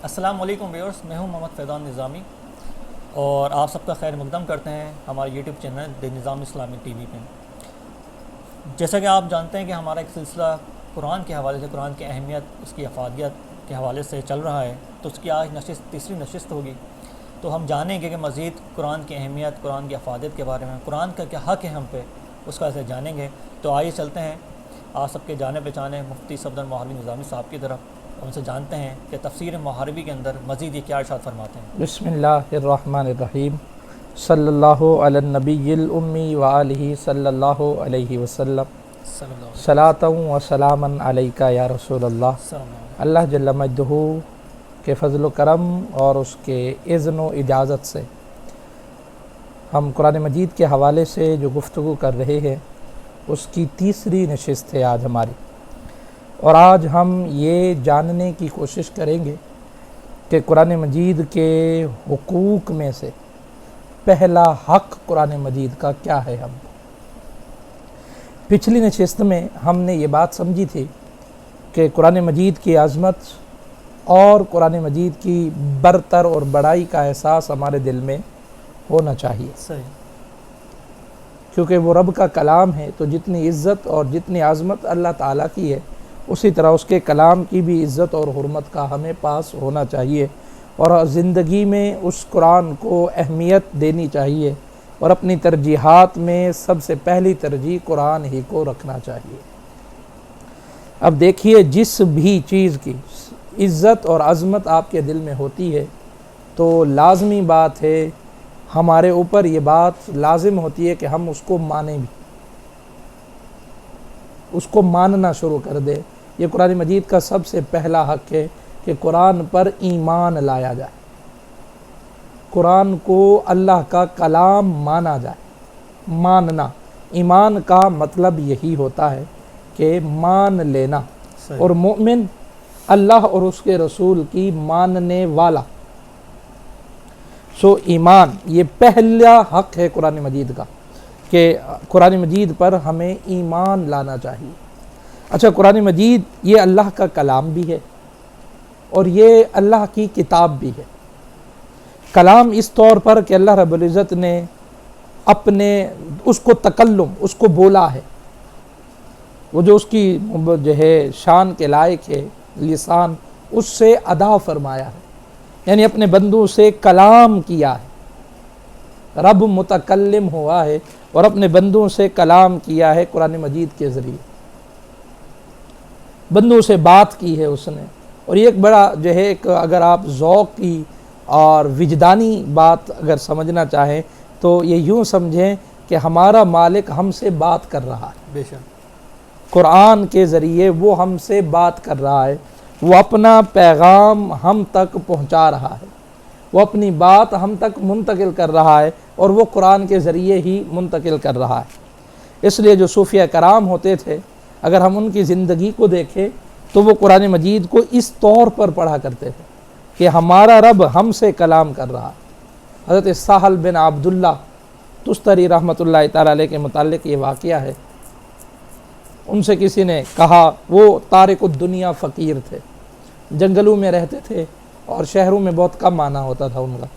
السلام علیکم ویورز، میں ہوں محمد فیضان نظامی اور آپ سب کا خیر مقدم کرتے ہیں ہمارے یوٹیوب چینل دی نظام اسلامی ٹی وی پہ۔ جیسا کہ آپ جانتے ہیں کہ ہمارا ایک سلسلہ قرآن کے حوالے سے، قرآن کی اہمیت، اس کی افادیت کے حوالے سے چل رہا ہے، تو اس کی آج تیسری نشست ہوگی۔ تو ہم جانیں گے کہ مزید قرآن کی اہمیت، قرآن کی افادیت کے بارے میں، قرآن کا کیا حق ہے ہم پہ، اس کا ایسے جانیں گے۔ تو آئیے چلتے ہیں آپ سب کے جانے پہچانے مفتی صفدر محاربی نظامی صاحب کی طرف، ان سے جانتے ہیں کہ تفسیر محاربی کے اندر مزید یہ کیا ارشاد فرماتے ہیں۔ بسم اللہ الرحمن الرحیم، صلی اللہ علی النبی الامی وآلہ صلی اللہ علیہ وسلم، صلاۃ و سلاما علیکہ یا رسول اللہ۔ اللہ جل مجدہ کے فضل و کرم اور اس کے اذن و اجازت سے ہم قرآن مجید کے حوالے سے جو گفتگو کر رہے ہیں اس کی تیسری نشست ہے آج ہماری، اور آج ہم یہ جاننے کی کوشش کریں گے کہ قرآن مجید کے حقوق میں سے پہلا حق قرآن مجید کا کیا ہے۔ ہم پچھلی نشست میں ہم نے یہ بات سمجھی تھی کہ قرآن مجید کی عظمت اور قرآن مجید کی برتر اور بڑائی کا احساس ہمارے دل میں ہونا چاہیے، صحیح، کیونکہ وہ رب کا کلام ہے، تو جتنی عزت اور جتنی عظمت اللہ تعالیٰ کی ہے اسی طرح اس کے کلام کی بھی عزت اور حرمت کا ہمیں پاس ہونا چاہیے، اور زندگی میں اس قرآن کو اہمیت دینی چاہیے، اور اپنی ترجیحات میں سب سے پہلی ترجیح قرآن ہی کو رکھنا چاہیے۔ اب دیکھیے، جس بھی چیز کی عزت اور عظمت آپ کے دل میں ہوتی ہے تو لازمی بات ہے، ہمارے اوپر یہ بات لازم ہوتی ہے کہ ہم اس کو مانیں بھی، اس کو ماننا شروع کر دے۔ یہ قرآن مجید کا سب سے پہلا حق ہے کہ قرآن پر ایمان لایا جائے، قرآن کو اللہ کا کلام مانا جائے۔ ماننا، ایمان کا مطلب یہی ہوتا ہے کہ مان لینا، اور مومن اللہ اور اس کے رسول کی ماننے والا۔ سو ایمان یہ پہلا حق ہے قرآن مجید کا، کہ قرآن مجید پر ہمیں ایمان لانا چاہیے۔ اچھا، قرآن مجید یہ اللہ کا کلام بھی ہے اور یہ اللہ کی کتاب بھی ہے۔ کلام اس طور پر کہ اللہ رب العزت نے اپنے اس کو تکلم، اس کو بولا ہے، وہ جو اس کی جو ہے شان کے لائق ہے، لسان، اس سے ادا فرمایا ہے، یعنی اپنے بندوں سے کلام کیا ہے۔ رب متکلم ہوا ہے اور اپنے بندوں سے کلام کیا ہے قرآن مجید کے ذریعے، بندوں سے بات کی ہے اس نے۔ اور یہ ایک بڑا جو ہے، ایک اگر آپ ذوق کی اور وجدانی بات اگر سمجھنا چاہیں تو یہ یوں سمجھیں کہ ہمارا مالک ہم سے بات کر رہا ہے، بے شک قرآن کے ذریعے وہ ہم سے بات کر رہا ہے، وہ اپنا پیغام ہم تک پہنچا رہا ہے، وہ اپنی بات ہم تک منتقل کر رہا ہے، اور وہ قرآن کے ذریعے ہی منتقل کر رہا ہے۔ اس لیے جو صوفیہ کرام ہوتے تھے، اگر ہم ان کی زندگی کو دیکھیں تو وہ قرآن مجید کو اس طور پر پڑھا کرتے تھے کہ ہمارا رب ہم سے کلام کر رہا ہے۔ حضرت سہل بن عبداللہ تستری رحمۃ اللہ تعالی علیہ کے متعلق یہ واقعہ ہے۔ ان سے کسی نے کہا، وہ تارک الدنیا فقیر تھے، جنگلوں میں رہتے تھے اور شہروں میں بہت کم آنا ہوتا تھا ان کا،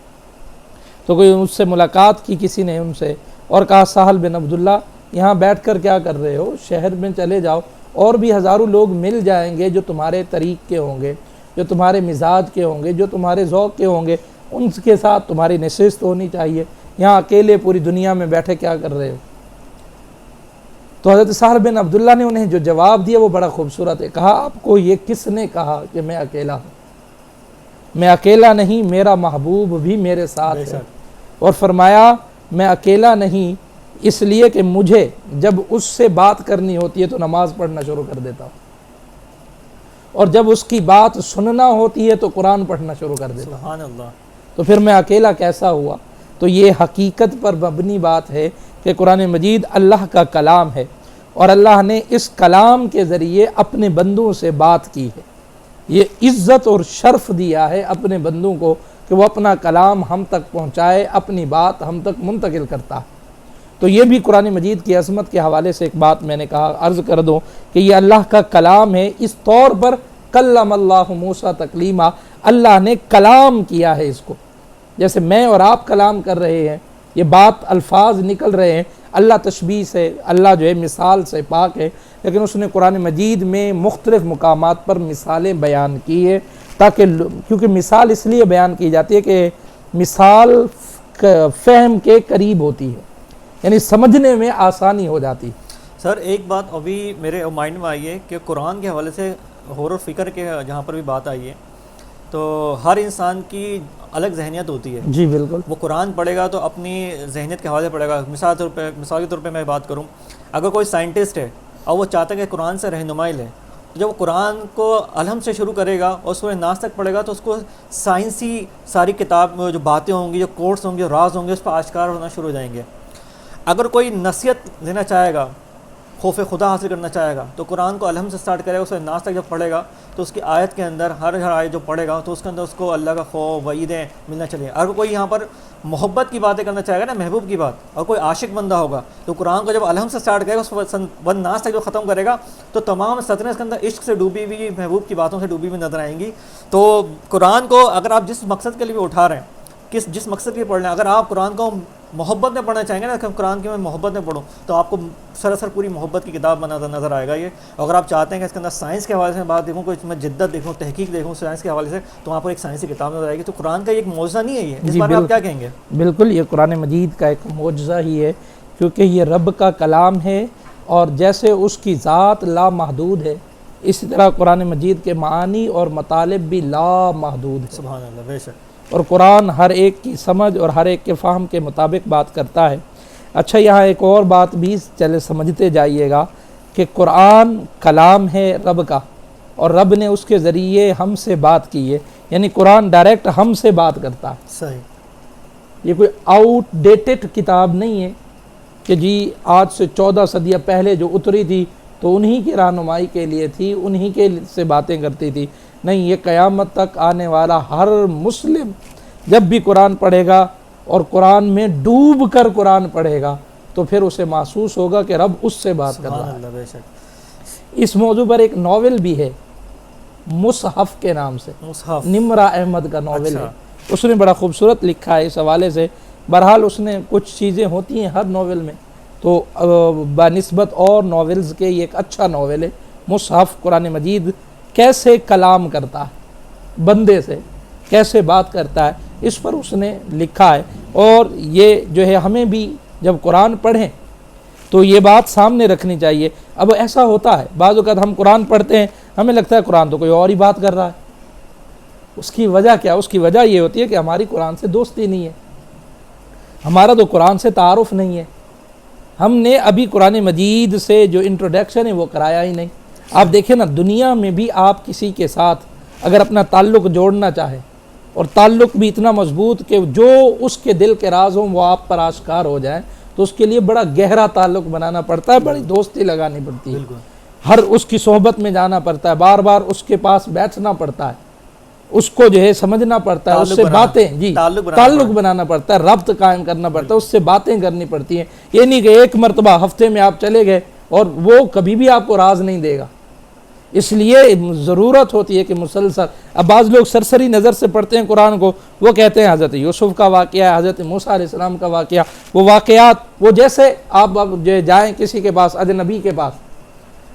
تو کوئی اس سے ملاقات کی کسی نے ان سے، اور کہا، سہل بن عبداللہ یہاں بیٹھ کر کیا کر رہے ہو، شہر میں چلے جاؤ، اور بھی ہزاروں لوگ مل جائیں گے جو تمہارے طریق کے ہوں گے، جو تمہارے مزاج کے ہوں گے، جو تمہارے ذوق کے ہوں گے، ان کے ساتھ تمہاری نشست ہونی چاہیے، یہاں اکیلے پوری دنیا میں بیٹھے کیا کر رہے ہو۔ تو حضرت سہل بن عبداللہ نے انہیں جو جواب دیا وہ بڑا خوبصورت ہے۔ کہا، آپ کو یہ کس نے کہا کہ میں اکیلا ہوں؟ میں اکیلا نہیں، میرا محبوب بھی میرے ساتھ ہے۔ اور فرمایا، میں اکیلا نہیں اس لیے کہ مجھے جب اس سے بات کرنی ہوتی ہے تو نماز پڑھنا شروع کر دیتا ہوں، اور جب اس کی بات سننا ہوتی ہے تو قرآن پڑھنا شروع کر دیتا ہوں، سبحان اللہ۔ تو پھر میں اکیلا کیسا ہوا؟ تو یہ حقیقت پر مبنی بات ہے کہ قرآن مجید اللہ کا کلام ہے، اور اللہ نے اس کلام کے ذریعے اپنے بندوں سے بات کی ہے۔ یہ عزت اور شرف دیا ہے اپنے بندوں کو کہ وہ اپنا کلام ہم تک پہنچائے، اپنی بات ہم تک منتقل کرتا ہے۔ تو یہ بھی قرآن مجید کی عظمت کے حوالے سے ایک بات میں نے کہا، عرض کر دوں کہ یہ اللہ کا کلام ہے، اس طور پر کلم اللہ موسیٰ تکلیما، اللہ نے کلام کیا ہے اس کو، جیسے میں اور آپ کلام کر رہے ہیں، یہ بات الفاظ نکل رہے ہیں، اللہ تشبیہ سے، اللہ جو ہے مثال سے پاک ہے، لیکن اس نے قرآن مجید میں مختلف مقامات پر مثالیں بیان کی ہے، تاکہ کیونکہ مثال اس لیے بیان کی جاتی ہے کہ مثال فہم کے قریب ہوتی ہے، یعنی سمجھنے میں آسانی ہو جاتی ہے۔ سر ایک بات ابھی میرے مائنڈ میں آئی ہے کہ قرآن کے حوالے سے غور و فکر کے جہاں پر بھی بات آئی ہے، تو ہر انسان کی الگ ذہنیت ہوتی ہے۔ جی بالکل، وہ قرآن پڑھے گا تو اپنی ذہنیت کے حوالے سے پڑھے گا۔ مثال کے طور پہ میں بات کروں، اگر کوئی سائنٹسٹ ہے اور وہ چاہتا ہے کہ قرآن سے رہنمائی لے، تو جب وہ قرآن کو الحمد سے شروع کرے گا اور سورہ ناس تک پڑھے گا تو اس کو سائنسی ساری کتاب میں جو باتیں ہوں گی، جو کوٹس ہوں گے، جو راز ہوں گے، اس پر آشکار ہونا شروع ہو جائیں گے۔ اگر کوئی نصیحت دینا چاہے گا، خوف خدا حاصل کرنا چاہے گا، تو قرآن کو الحمد سے سٹارٹ کرے گا، اس ناس تک جب پڑھے گا تو اس کی آیت کے اندر ہر آیت جو پڑھے گا تو اس کے اندر اس کو اللہ کا خوف وعیدیں ملنا چاہیے۔ اگر کوئی یہاں پر محبت کی باتیں کرنا چاہے گا نا، محبوب کی بات، اور کوئی عاشق بندہ ہوگا تو قرآن کو جب الحمد سے سٹارٹ کرے گا، اس کو ون ناس تک جو ختم کرے گا تو تمام سطریں اس کے اندر عشق سے ڈوبی ہوئی، محبوب کی باتوں سے ڈوبی ہوئی نظر آئیں گی۔ تو قرآن کو اگر آپ جس مقصد کے لیے اٹھا رہے ہیں، جس مقصد کے لیے پڑھ رہے ہیں، اگر آپ قرآن کو محبت میں پڑھنا چاہیں گے نا کہ قرآن کی میں محبت میں پڑھوں، تو آپ کو سراسر پوری محبت کی کتاب بنا نظر آئے گا یہ۔ اگر آپ چاہتے ہیں کہ اس کے اندر سائنس کے حوالے سے بات دیکھوں، کوئی میں جدت دیکھوں، تحقیق دیکھوں سائنس کے حوالے سے، تو وہاں پر ایک سائنسی کتاب نظر آئے گی۔ تو قرآن کا ایک معجزہ نہیں ہے یہ، اس بارے میں آپ کیا کہیں گے؟ بالکل، یہ قرآن مجید کا ایک معجزہ ہی ہے، کیونکہ یہ رب کا کلام ہے، اور جیسے اس کی ذات لامحدود ہے، اسی طرح قرآن مجید کے معانی اور مطالب بھی لامحدود ہے۔ سبحان اللہ، بے شک۔ اور قرآن ہر ایک کی سمجھ اور ہر ایک کے فہم کے مطابق بات کرتا ہے۔ اچھا، یہاں ایک اور بات بھی چلے سمجھتے جائیے گا کہ قرآن کلام ہے رب کا، اور رب نے اس کے ذریعے ہم سے بات کی ہے، یعنی قرآن ڈائریکٹ ہم سے بات کرتا ہے۔ صحیح۔ یہ کوئی آؤٹ ڈیٹڈ کتاب نہیں ہے کہ جی آج سے 14 صدیاں پہلے جو اتری تھی تو انہی کی رہنمائی کے لیے تھی، انہی کے سے باتیں کرتی تھی، نہیں، یہ قیامت تک آنے والا ہر مسلم جب بھی قرآن پڑھے گا اور قرآن میں ڈوب کر قرآن پڑھے گا تو پھر اسے محسوس ہوگا کہ رب اس سے بات کر رہا ہے۔ بے شک۔ اس موضوع پر ایک ناول بھی ہے مصحف کے نام سے، مصحف، نمرہ احمد کا ناول ہے، اچھا۔ اس نے بڑا خوبصورت لکھا ہے اس حوالے سے۔ بہرحال اس نے کچھ چیزیں ہوتی ہیں ہر ناول میں، تو بنسبت اور ناولز کے یہ ایک اچھا ناول ہے مصحف۔ قرآن مجید کیسے کلام کرتا ہے، بندے سے کیسے بات کرتا ہے، اس پر اس نے لکھا ہے۔ اور یہ جو ہے ہمیں بھی جب قرآن پڑھیں تو یہ بات سامنے رکھنی چاہیے۔ اب ایسا ہوتا ہے بعض اوقات ہم قرآن پڑھتے ہیں، ہمیں لگتا ہے قرآن تو کوئی اور ہی بات کر رہا ہے۔ اس کی وجہ کیا؟ اس کی وجہ یہ ہوتی ہے کہ ہماری قرآن سے دوستی نہیں ہے، ہمارا تو قرآن سے تعارف نہیں ہے، ہم نے ابھی قرآن مجید سے جو انٹروڈکشن ہے وہ کرایا ہی نہیں۔ آپ دیکھیں نا، دنیا میں بھی آپ کسی کے ساتھ اگر اپنا تعلق جوڑنا چاہیں، اور تعلق بھی اتنا مضبوط کہ جو اس کے دل کے راز ہوں وہ آپ پر آشکار ہو جائیں، تو اس کے لیے بڑا گہرا تعلق بنانا پڑتا ہے، بڑی دوستی لگانی پڑتی ہے، ہر اس کی صحبت میں جانا پڑتا ہے، بار بار اس کے پاس بیٹھنا پڑتا ہے، اس کو جو ہے سمجھنا پڑتا ہے، اس سے باتیں تعلق بنانا پڑتا ہے، ربط قائم کرنا پڑتا ہے، اس سے باتیں کرنی پڑتی ہیں۔ یہ نہیں کہ ایک مرتبہ ہفتے میں آپ چلے گئے اور وہ کبھی بھی آپ کو راز نہیں دے گا۔ اس لیے ضرورت ہوتی ہے کہ مسلسل، اب بعض لوگ سرسری نظر سے پڑھتے ہیں قرآن کو، وہ کہتے ہیں حضرت یوسف کا واقعہ ہے، حضرت موسیٰ علیہ السلام کا واقعہ، وہ واقعات، وہ جیسے آپ جو جائیں کسی کے پاس، اجنبی کے پاس،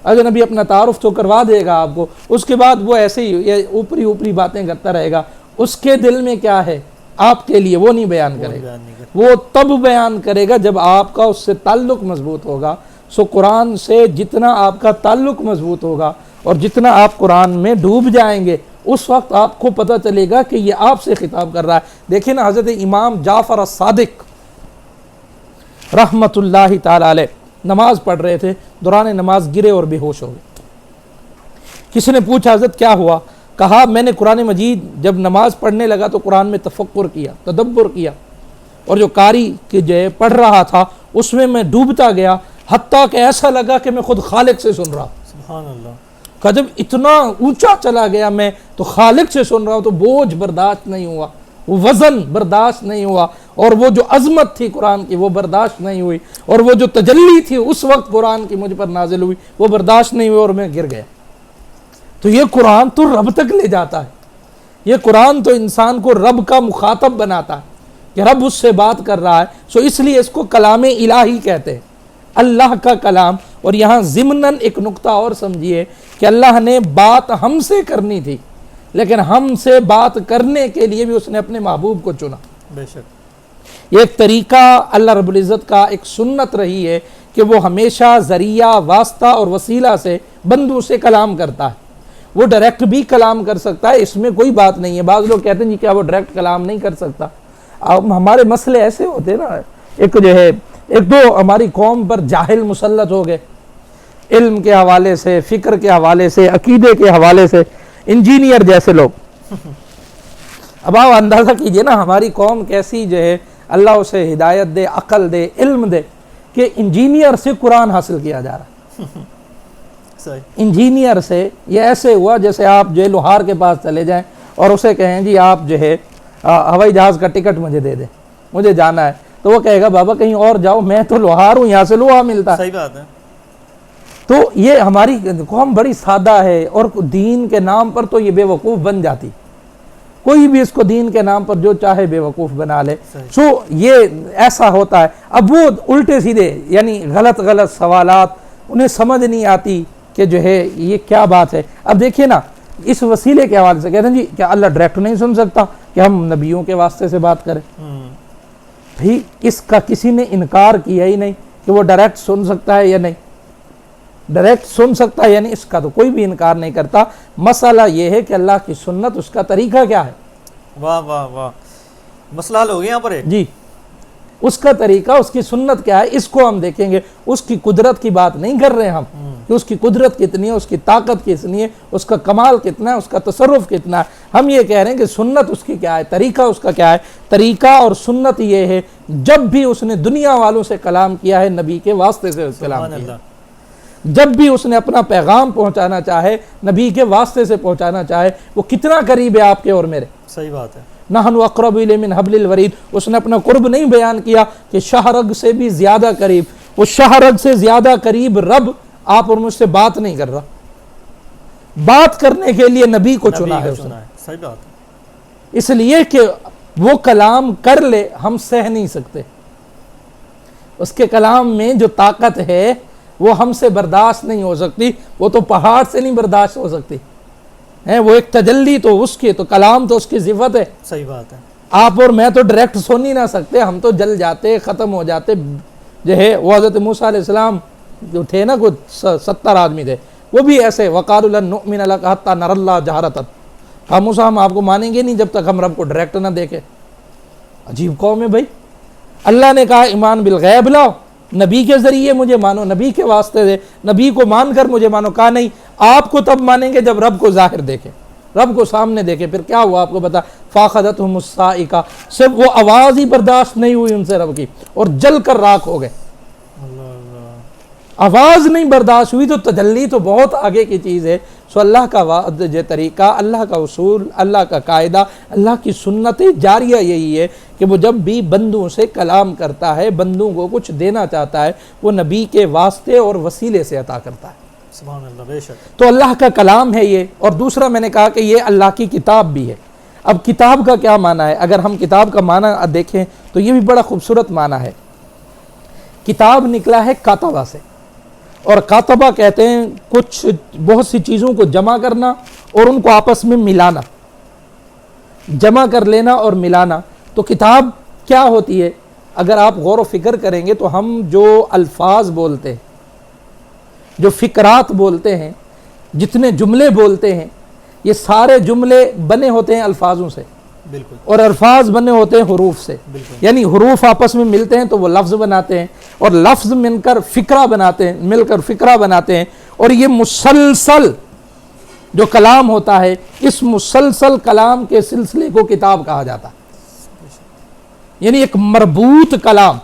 اجنبی اپنا تعارف تو کروا دے گا آپ کو، اس کے بعد وہ ایسے ہی اوپری باتیں کرتا رہے گا، اس کے دل میں کیا ہے آپ کے لیے وہ نہیں بیان کرے گا، وہ تب بیان کرے گا جب آپ کا اس سے تعلق مضبوط ہوگا۔ سو قرآن سے جتنا آپ کا تعلق مضبوط ہوگا اور جتنا آپ قرآن میں ڈوب جائیں گے، اس وقت آپ کو پتہ چلے گا کہ یہ آپ سے خطاب کر رہا ہے۔ دیکھیں نا، حضرت امام جعفر الصادق رحمۃ اللہ تعالی علیہ نماز پڑھ رہے تھے، دوران نماز گرے اور بے ہوش ہو گئے۔ کسی نے پوچھا حضرت کیا ہوا؟ کہا میں نے قرآن مجید جب نماز پڑھنے لگا تو قرآن میں تفکر کیا، تدبر کیا، اور جو قاری کہ جو پڑھ رہا تھا اس میں ڈوبتا گیا، حتیٰ کہ ایسا لگا کہ میں خود خالق سے سن رہا۔ سبحان اللہ۔ کہ جب اتنا اونچا چلا گیا میں تو خالق سے سن رہا ہوں، تو بوجھ برداشت نہیں ہوا، وہ وزن برداشت نہیں ہوا، اور وہ جو عظمت تھی قرآن کی وہ برداشت نہیں ہوئی، اور وہ جو تجلی تھی اس وقت قرآن کی مجھ پر نازل ہوئی وہ برداشت نہیں ہوئی، اور میں گر گیا۔ تو یہ قرآن تو رب تک لے جاتا ہے، یہ قرآن تو انسان کو رب کا مخاطب بناتا ہے کہ رب اس سے بات کر رہا ہے، سو اس لیے اس کو کلام الہی کہتے ہیں، اللہ کا کلام۔ اور یہاں ضمناً ایک نقطہ اور سمجھیے کہ اللہ نے بات ہم سے کرنی تھی، لیکن ہم سے بات کرنے کے لیے بھی اس نے اپنے محبوب کو چنا۔ بے شک یہ ایک طریقہ اللہ رب العزت کا ایک سنت رہی ہے کہ وہ ہمیشہ ذریعہ، واسطہ اور وسیلہ سے بندوں سے کلام کرتا ہے۔ وہ ڈائریکٹ بھی کلام کر سکتا ہے، اس میں کوئی بات نہیں ہے۔ بعض لوگ کہتے ہیں جی کیا وہ ڈائریکٹ کلام نہیں کر سکتا؟ اب ہمارے مسئلے ایسے ہوتے ہیں نا، ایک جو ہے ایک تو ہماری قوم پر جاہل مسلط ہو گئے، علم کے حوالے سے، فکر کے حوالے سے، عقیدے کے حوالے سے، انجینئر جیسے لوگ۔ اب آپ اندازہ کیجئے نا ہماری قوم کیسی جو ہے اللہ اسے ہدایت دے، عقل دے، علم دے کہ انجینئر سے قرآن حاصل کیا جا رہا ہے۔ صحیح۔ انجینئر سے یہ ایسے ہوا جیسے آپ جو ہے لوہار کے پاس چلے جائیں اور اسے کہیں جی آپ جو ہے ہوائی جہاز کا ٹکٹ مجھے دے دیں، مجھے جانا ہے، تو وہ کہے گا بابا کہیں اور جاؤ، میں تو لوہار ہوں، یہاں سے لوہا ملتا ہے۔ صحیح بات ہے۔ تو یہ ہماری قوم بڑی سادہ ہے، اور دین کے نام پر تو یہ بے وقوف بن جاتی، کوئی بھی اس کو دین کے نام پر جو چاہے بے وقوف بنا لے۔ سو یہ ایسا ہوتا ہے۔ اب وہ الٹے سیدھے یعنی غلط غلط سوالات انہیں سمجھ نہیں آتی کہ جو ہے یہ کیا بات ہے۔ اب دیکھیے نا اس وسیلے کے حوالے سے کہتے ہیں جی کیا اللہ ڈائریکٹ نہیں سن سکتا کہ ہم نبیوں کے واسطے سے بات کریں؟ بھئی اس کا کسی نے انکار کیا ہی نہیں کہ وہ ڈائریکٹ سن سکتا ہے یا نہیں، ڈائریکٹ سن سکتا ہے یعنی اس کا تو کوئی بھی انکار نہیں کرتا۔ مسئلہ یہ ہے کہ اللہ کی سنت، اس کا طریقہ کیا ہے۔ واہ واہ واہ، مسئلہ حل ہو گیا یہاں پر ایک۔ جی اس کا طریقہ، اس کی سنت کیا ہے، اس کو ہم دیکھیں گے۔ اس کی قدرت کی بات نہیں کر رہے ہم کہ اس کی قدرت کتنی ہے، اس کی طاقت کتنی ہے، اس کا کمال کتنا ہے، اس کا تصرف کتنا ہے۔ ہم یہ کہہ رہے ہیں کہ سنت اس کی کیا ہے، طریقہ اس کا کیا ہے۔ طریقہ اور سنت یہ ہے جب بھی اس نے دنیا والوں سے کلام کیا ہے نبی کے واسطے سے کلام کیا ہے، جب بھی اس نے اپنا پیغام پہنچانا چاہے نبی کے واسطے سے پہنچانا چاہے، وہ کتنا قریب ہے آپ کے اور میرے۔ صحیح بات ہے۔ نحن اقرب الیہ من حبل الورید، اس نے اپنا قرب نہیں بیان کیا کہ شہرگ سے بھی زیادہ قریب، وہ شہرگ سے زیادہ قریب رب آپ اور مجھ سے بات نہیں کر رہا، بات کرنے کے لیے نبی کو چنا ہے اس نے۔ صحیح بات ہے۔ اس لیے کہ وہ کلام کر لے ہم سہ نہیں سکتے، اس کے کلام میں جو طاقت ہے وہ ہم سے برداشت نہیں ہو سکتی، وہ تو پہاڑ سے نہیں برداشت ہو سکتی ہے، وہ ایک تجلی تو اس کی، تو کلام تو اس کی صفت ہے۔ صحیح بات ہے۔ آپ اور میں تو ڈائریکٹ سن ہی نہ سکتے، ہم تو جل جاتے، ختم ہو جاتے۔ جو ہے وہ حضرت موسیٰ علیہ السلام جو تھے نا، کچھ 70 آدمی تھے، وہ بھی ایسے وقالوا لن نؤمن لک حتی نری اللہ جہرۃ، کہا موسیٰ ہم آپ کو مانیں گے نہیں جب تک ہم رب کو ڈائریکٹ نہ دیکھیں۔ عجیب قوم ہے بھائی، اللہ نے کہا ایمان بالغیب لاؤ، نبی کے ذریعے مجھے مانو، نبی کے واسطے سے نبی کو مان کر مجھے مانو۔ کہا نہیں، آپ کو تب مانیں گے جب رب کو ظاہر دیکھیں، رب کو سامنے دیکھیں۔ پھر کیا ہوا آپ کو پتا، فاخذتہم الصاعقہ، صرف وہ آواز ہی برداشت نہیں ہوئی ان سے رب کی، اور جل کر راکھ ہو گئے۔ آواز نہیں برداشت ہوئی تو تجلی تو بہت آگے کی چیز ہے۔ سو اللہ کا جو طریقہ، اللہ کا اصول، اللہ کا قاعدہ، اللہ کی سنت جاریہ یہی ہے کہ وہ جب بھی بندوں سے کلام کرتا ہے، بندوں کو کچھ دینا چاہتا ہے، وہ نبی کے واسطے اور وسیلے سے عطا کرتا ہے۔ سبحان اللہ، بے شک۔ تو اللہ کا کلام ہے یہ، اور دوسرا میں نے کہا کہ یہ اللہ کی کتاب بھی ہے۔ اب کتاب کا کیا معنی ہے؟ اگر ہم کتاب کا معنی دیکھیں تو یہ بھی بڑا خوبصورت معنی ہے۔ کتاب نکلا ہے کاتبہ سے، اور کاتبہ کہتے ہیں کچھ بہت سی چیزوں کو جمع کرنا اور ان کو آپس میں ملانا، جمع کر لینا اور ملانا۔ تو کتاب کیا ہوتی ہے؟ اگر آپ غور و فکر کریں گے تو ہم جو الفاظ بولتے ہیں، جو فکرات بولتے ہیں، جتنے جملے بولتے ہیں، یہ سارے جملے بنے ہوتے ہیں الفاظوں سے، بالکل، اور الفاظ بنے ہوتے ہیں حروف سے۔ یعنی حروف آپس میں ملتے ہیں تو وہ لفظ بناتے ہیں، اور لفظ مل کر فقرہ بناتے ہیں، مل کر فقرہ بناتے ہیں، اور یہ مسلسل جو کلام ہوتا ہے، اس مسلسل کلام کے سلسلے کو کتاب کہا جاتا ہے۔ یعنی ایک مربوط کلام،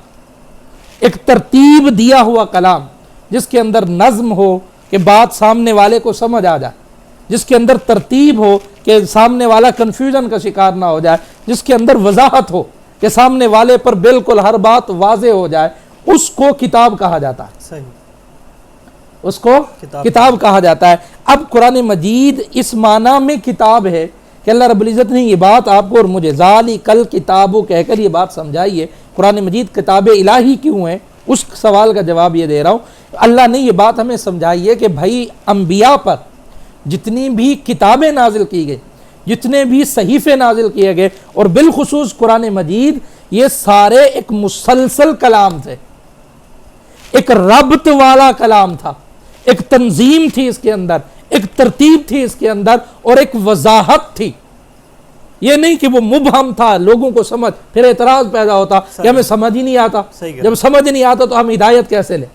ایک ترتیب دیا ہوا کلام، جس کے اندر نظم ہو کہ بات سامنے والے کو سمجھ آ جائے، جس کے اندر ترتیب ہو کہ سامنے والا کنفیوژن کا شکار نہ ہو جائے، جس کے اندر وضاحت ہو کہ سامنے والے پر بالکل ہر بات واضح ہو جائے، اس کو کتاب کہا جاتا ہے۔ صحیح، اس کو کتاب کہا جاتا ہے۔ اب قرآن مجید اس معنی میں کتاب ہے کہ اللہ رب العزت نے یہ بات آپ کو اور مجھے ذالک الکتاب کہہ کر یہ بات سمجھائی ہے. قرآن مجید کتاب الہی کیوں ہے، اس سوال کا جواب یہ دے رہا ہوں. اللہ نے یہ بات ہمیں سمجھائی ہے کہ بھائی انبیاء پر جتنی بھی کتابیں نازل کی گئی، جتنے بھی صحیفے نازل کیے گئے، اور بالخصوص قرآن مجید، یہ سارے ایک مسلسل کلام تھے، ایک ربط والا کلام تھا، ایک تنظیم تھی اس کے اندر، ایک ترتیب تھی اس کے اندر، اور ایک وضاحت تھی. یہ نہیں کہ وہ مبہم تھا، لوگوں کو سمجھ، پھر اعتراض پیدا ہوتا کہ ہمیں سمجھ ہی نہیں آتا. جب سمجھ نہیں آتا تو ہم ہدایت کیسے لیں؟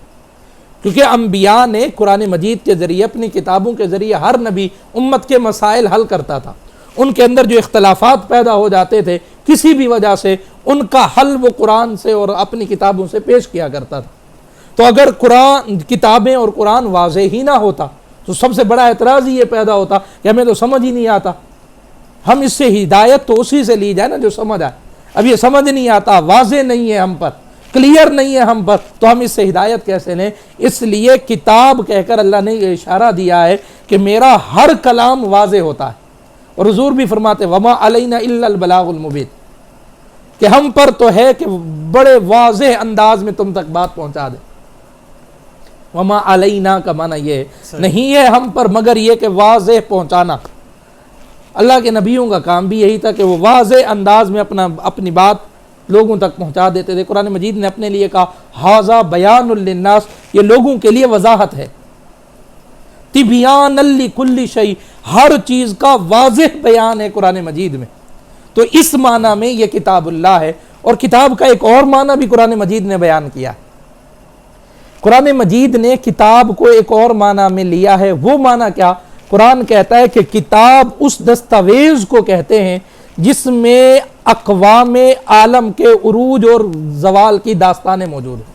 کیونکہ انبیاء نے قرآن مجید کے ذریعے، اپنی کتابوں کے ذریعے، ہر نبی امت کے مسائل حل کرتا تھا. ان کے اندر جو اختلافات پیدا ہو جاتے تھے کسی بھی وجہ سے، ان کا حل وہ قرآن سے اور اپنی کتابوں سے پیش کیا کرتا تھا. تو اگر قرآن، کتابیں اور قرآن واضح ہی نہ ہوتا تو سب سے بڑا اعتراض ہی یہ پیدا ہوتا کہ ہمیں تو سمجھ ہی نہیں آتا. ہم اس سے ہدایت تو اسی سے لی جائے نا جو سمجھ آئے. اب یہ سمجھ نہیں آتا، واضح نہیں ہے ہم پر، کلیئر نہیں ہے ہم پر، تو ہم اس سے ہدایت کیسے لیں؟ اس لیے کتاب کہہ کر اللہ نے یہ اشارہ دیا ہے کہ میرا ہر کلام واضح ہوتا ہے. اور حضور بھی فرماتے وما علینا الا البلاغ المبین، کہ ہم پر تو ہے کہ بڑے واضح انداز میں تم تک بات پہنچا دے. وما علینا کا معنی یہ نہیں ہے ہم پر مگر یہ کہ واضح پہنچانا. اللہ کے نبیوں کا کام بھی یہی تھا کہ وہ واضح انداز میں اپنی بات لوگوں تک پہنچا دیتے تھے. قرآن مجید نے اپنے لیے کہا ھذا بیان للناس، یہ لوگوں کے لیے وضاحت ہے. تبیان لکل شیء، ہر چیز کا واضح بیان ہے قرآن مجید میں. تو اس معنی میں یہ کتاب اللہ ہے. اور کتاب کا ایک اور معنی بھی قرآن مجید نے بیان کیا ہے. قرآن مجید نے کتاب کو ایک اور معنی میں لیا ہے. وہ معنی کیا؟ قرآن کہتا ہے کہ کتاب اس دستاویز کو کہتے ہیں جس میں اقوام عالم کے عروج اور زوال کی داستانیں موجود ہیں.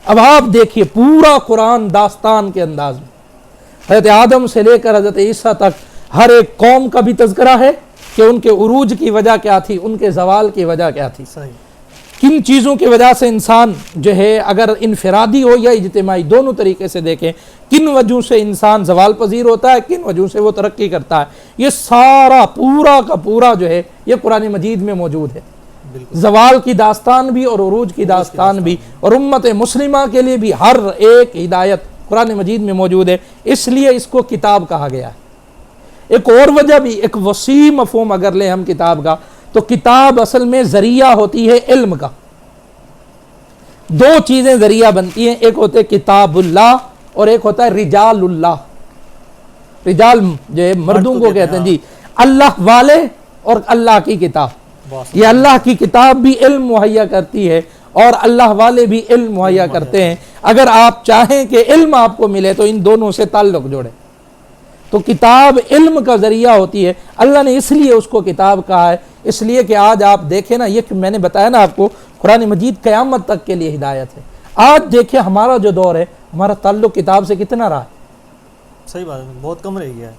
اب آپ دیکھیے پورا قرآن داستان کے انداز میں، حضرت آدم سے لے کر حضرت عیسیٰ تک ہر ایک قوم کا بھی تذکرہ ہے کہ ان کے عروج کی وجہ کیا تھی، ان کے زوال کی وجہ کیا تھی، کن چیزوں کی وجہ سے انسان جو ہے اگر انفرادی ہو یا اجتماعی دونوں طریقے سے دیکھیں، کن وجہوں سے انسان زوال پذیر ہوتا ہے، کن وجہوں سے وہ ترقی کرتا ہے. یہ سارا پورا کا پورا جو ہے یہ قرآن مجید میں موجود ہے. زوال کی داستان بھی اور عروج کی داستان بھی، اور امت مسلمہ کے لیے بھی ہر ایک ہدایت قرآن مجید میں موجود ہے. اس لیے اس کو کتاب کہا گیا ہے. ایک اور وجہ بھی، ایک وسیع مفہوم اگر لیں ہم کتاب کا، تو کتاب اصل میں ذریعہ ہوتی ہے علم کا. دو چیزیں ذریعہ بنتی ہیں، ایک ہوتے کتاب اللہ اور ایک ہوتا ہے رجال اللہ. رجال جو ہے مردوں کو کہتے ہیں، جی اللہ والے، اور اللہ کی کتاب. یہ اللہ کی کتاب بھی علم مہیا کرتی ہے اور اللہ والے بھی علم مہیا کرتے ہیں. اگر آپ چاہیں کہ علم آپ کو ملے تو ان دونوں سے تعلق جوڑیں. تو کتاب علم کا ذریعہ ہوتی ہے. اللہ نے اس لیے اس کو کتاب کہا ہے، اس لیے کہ آج آپ دیکھیں نا، یہ میں نے بتایا نا آپ کو، قرآن مجید قیامت تک کے لیے ہدایت ہے. آج دیکھیں ہمارا جو دور ہے، ہمارا تعلق کتاب سے کتنا رہا ہے؟ صحیح بات ہے، بہت کم رہ گیا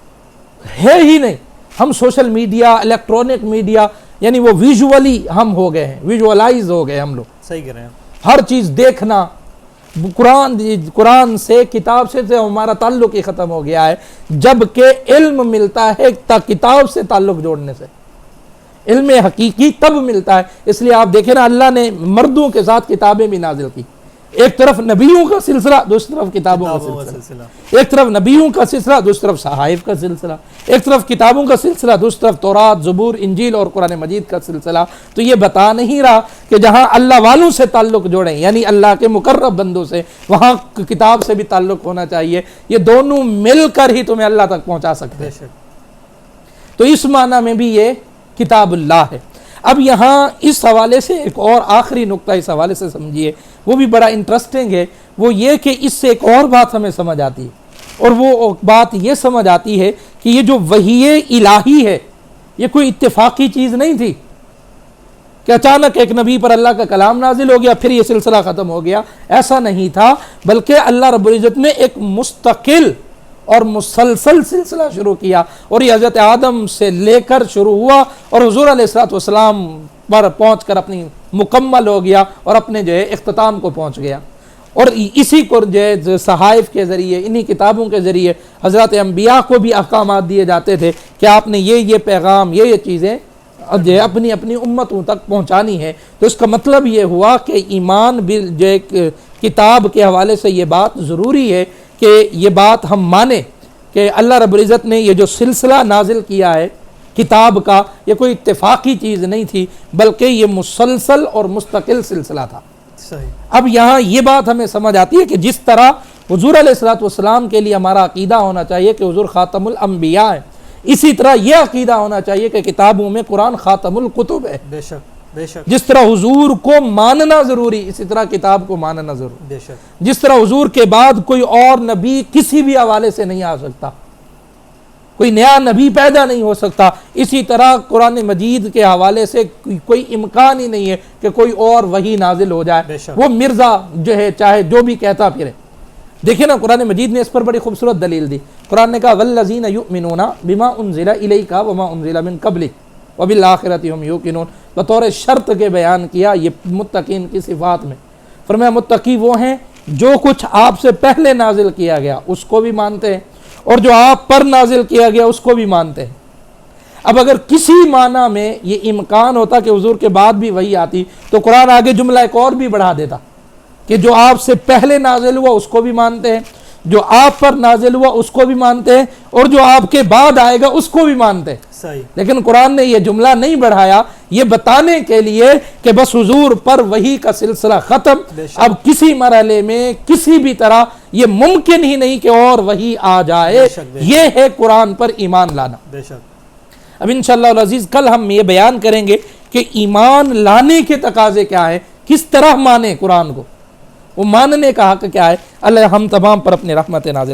ہے ہی نہیں. ہم سوشل میڈیا، الیکٹرانک میڈیا، یعنی وہ ویژولی ہم ہو گئے ہیں، ویژوالائز ہو گئے ہم لوگ. صحیح کہہ رہے ہیں. ہر چیز دیکھنا، قرآن سے، کتاب سے ہمارا تعلق ہی ختم ہو گیا ہے. جبکہ علم ملتا ہے کتاب سے تعلق جوڑنے سے، علم حقیقی تب ملتا ہے. اس لیے آپ دیکھیں نا، اللہ نے مردوں کے ساتھ کتابیں بھی نازل کی. ایک طرف نبیوں کا سلسلہ، دوسری طرف کتابوں کا سلسلہ. ایک طرف نبیوں کا سلسلہ، دوسری طرف صحائف کا سلسلہ. ایک طرف کتابوں کا سلسلہ، دوسری طرف تورات، زبور، انجیل اور قرآن مجید کا سلسلہ. تو یہ بتا نہیں رہا کہ جہاں اللہ والوں سے تعلق جوڑیں، یعنی اللہ کے مقرب بندوں سے، وہاں کتاب سے بھی تعلق ہونا چاہیے. یہ دونوں مل کر ہی تمہیں اللہ تک پہنچا سکتے ہیں. تو اس معنی میں بھی یہ کتاب اللہ ہے. اب یہاں اس حوالے سے ایک اور آخری نقطہ اس حوالے سے سمجھیے، وہ بھی بڑا انٹرسٹنگ ہے. وہ یہ کہ اس سے ایک اور بات ہمیں سمجھ آتی ہے، اور وہ بات یہ سمجھ آتی ہے کہ یہ جو وحی الہی ہے، یہ کوئی اتفاقی چیز نہیں تھی کہ اچانک ایک نبی پر اللہ کا کلام نازل ہو گیا پھر یہ سلسلہ ختم ہو گیا. ایسا نہیں تھا، بلکہ اللہ رب العزت نے ایک مستقل اور مسلسل سلسلہ شروع کیا، اور یہ حضرت آدم سے لے کر شروع ہوا اور حضور علیہ الصلوۃ والسلام پر پہنچ کر اپنی مکمل ہو گیا اور اپنے جو ہے اختتام کو پہنچ گیا. اور اسی کو جو ہے صحائف کے ذریعے انہی کتابوں کے ذریعے حضرات انبیاء کو بھی احکامات دیے جاتے تھے کہ آپ نے یہ پیغام یہ چیزیں جو ہے اپنی اپنی امتوں تک پہنچانی ہے۔ تو اس کا مطلب یہ ہوا کہ ایمان جو کتاب کے حوالے سے یہ بات ضروری ہے کہ یہ بات ہم مانیں کہ اللہ رب العزت نے یہ جو سلسلہ نازل کیا ہے کتاب کا، یہ کوئی اتفاقی چیز نہیں تھی بلکہ یہ مسلسل اور مستقل سلسلہ تھا۔ صحیح۔ اب یہاں یہ بات ہمیں سمجھ آتی ہے کہ جس طرح حضور علیہ الصلوۃ والسلام کے لیے ہمارا عقیدہ ہونا چاہیے کہ حضور خاتم الانبیاء ہے، اسی طرح یہ عقیدہ ہونا چاہیے کہ کتابوں میں قرآن خاتم الکتب ہے۔ بے شک بے شک جس طرح حضور کو ماننا ضروری، اسی طرح کتاب کو ماننا ضروری۔ بے شک جس طرح حضور کے بعد کوئی اور نبی کسی بھی حوالے سے نہیں آ سکتا، کوئی نیا نبی پیدا نہیں ہو سکتا، اسی طرح قرآن مجید کے حوالے سے کوئی امکان ہی نہیں ہے کہ کوئی اور وحی نازل ہو جائے۔ بے شک۔ وہ مرزا جو ہے چاہے جو بھی کہتا پھرے۔ دیکھیں نا قرآن مجید نے اس پر بڑی خوبصورت دلیل دی۔ قرآن نے کہا والذین یؤمنون بما انزل الیک وما انزل من قبلک وبالآخرۃ هم یوقنون، بطور شرط کے بیان کیا یہ متقین کی صفات میں۔ فرمایا متقی وہ ہیں جو کچھ آپ سے پہلے نازل کیا گیا اس کو بھی مانتے ہیں اور جو آپ پر نازل کیا گیا اس کو بھی مانتے ہیں۔ اب اگر کسی معنی میں یہ امکان ہوتا کہ حضور کے بعد بھی وہی آتی تو قرآن آگے جملہ ایک اور بھی بڑھا دیتا کہ جو آپ سے پہلے نازل ہوا اس کو بھی مانتے ہیں، جو آپ پر نازل ہوا اس کو بھی مانتے ہیں، اور جو آپ کے بعد آئے گا اس کو بھی مانتے ہیں۔ صحیح۔ لیکن قرآن نے یہ جملہ نہیں بڑھایا یہ بتانے کے لیے کہ بس حضور پر وحی کا سلسلہ ختم، بے شک۔ اب کسی مرحلے میں کسی بھی طرح یہ ممکن ہی نہیں کہ اور وحی آ جائے۔ بے شک، بے شک۔ یہ ہے قرآن پر ایمان لانا۔ بے شک۔ اب انشاءاللہ العزیز کل ہم یہ بیان کریں گے کہ ایمان لانے کے تقاضے کیا ہیں، کس طرح مانیں قرآن کو، وہ ماننے کا حق کیا ہے۔ اللہ ہم تمام پر اپنی رحمت نازل